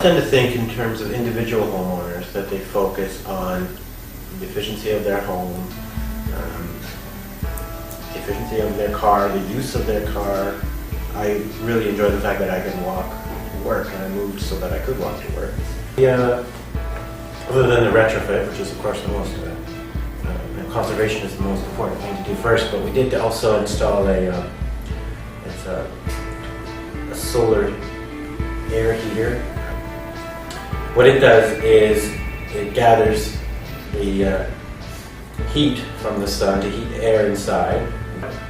I tend to think in terms of individual homeowners, that they focus on the efficiency of their home, the efficiency of their car, the use of their car. I really enjoy the fact that I can walk to work, and I moved so that I could walk to work. Other than the retrofit, which is of course the most and conservation is the most important thing to do first, but we did also install a solar air heater. What it does is it gathers the heat from the sun to heat the air inside.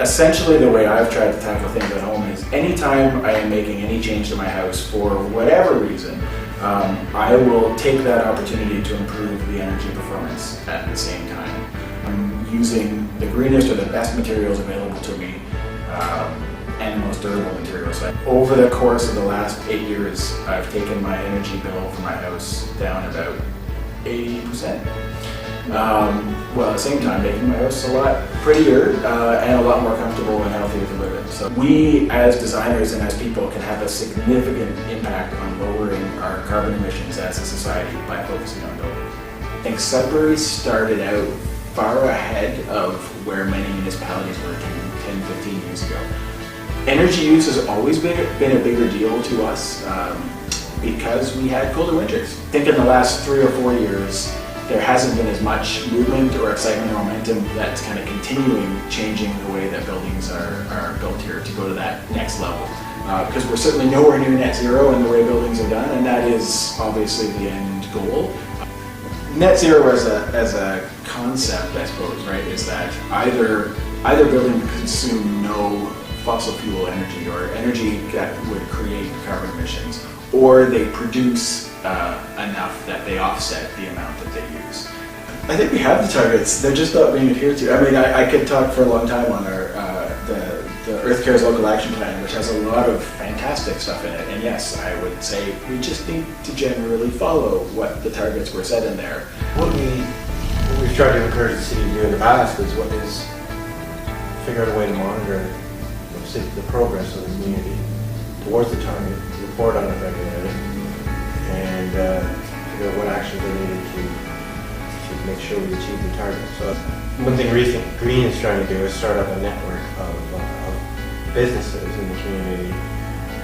Essentially, the way I've tried to tackle things at home is anytime I am making any change to my house for whatever reason, I will take that opportunity to improve the energy performance at the same time. I'm using the greenest or the best materials available to me and the most durable materials. Over the course of the last 8 years, I've taken my energy bill for my house down about 80%. While at the same time making my house a lot prettier and a lot more comfortable and healthier to live in. So we as designers and as people can have a significant impact on lowering our carbon emissions as a society by focusing on building. I think Sudbury started out far ahead of where many municipalities were 10, 15 years ago. Energy use has always been a bigger deal to us because we had colder winters. I think in the last 3 or 4 years, there hasn't been as much movement or excitement or momentum that's kind of continuing changing the way that buildings are built here to go to that next level. Because we're certainly nowhere near net zero in the way buildings are done, and that is obviously the end goal. Net zero as a concept, I suppose, right, is that either building consume no fossil fuel energy or energy that would create carbon emissions, or they produce enough that they offset the amount that they use. I think we have the targets, they're just not being adhered to. I mean, I could talk for a long time on our the Earth Cares Local Action Plan, which has a lot of fantastic stuff in it, and yes, I would say we just need to generally follow what the targets were set in there. What we've tried to encourage the city to do in the past is figure out a way to monitor the progress of the community towards the target, report on it regularly, and figure out what actions are needed to make sure we achieve the target. So one thing Green is trying to do is start up a network of businesses in the community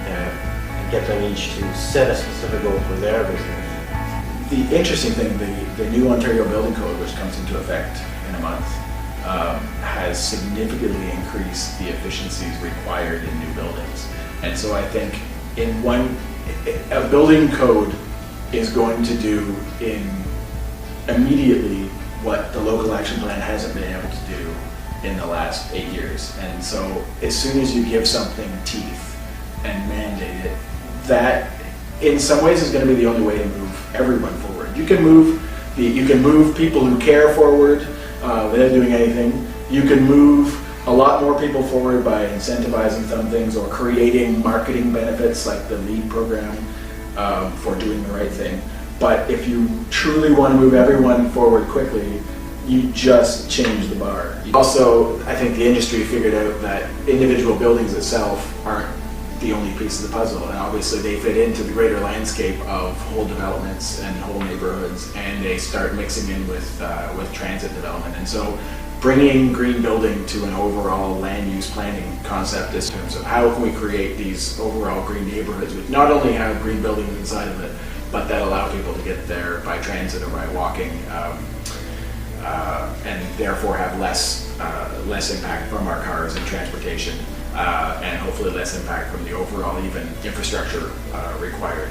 and get them each to set a specific goal for their business. The interesting thing, the new Ontario Building Code, which comes into effect in a month, has significantly increased the efficiencies required in new buildings. And so I think a building code is going to do immediately what the local action plan hasn't been able to do in the last 8 years. And so as soon as you give something teeth and mandate it, that in some ways is going to be the only way to move everyone forward. You can move people who care forward without doing anything. You can move a lot more people forward by incentivizing some things or creating marketing benefits like the LEAD program for doing the right thing. But if you truly want to move everyone forward quickly, you just change the bar. Also, I think the industry figured out that individual buildings itself aren't the only piece of the puzzle, and obviously they fit into the greater landscape of whole developments and whole neighborhoods, and they start mixing in with transit development. And so bringing green building to an overall land use planning concept in terms of how can we create these overall green neighborhoods which not only have green buildings inside of it, but that allow people to get there by transit or by walking, and therefore have less impact from our cars and transportation, and hopefully less impact from the overall even infrastructure required.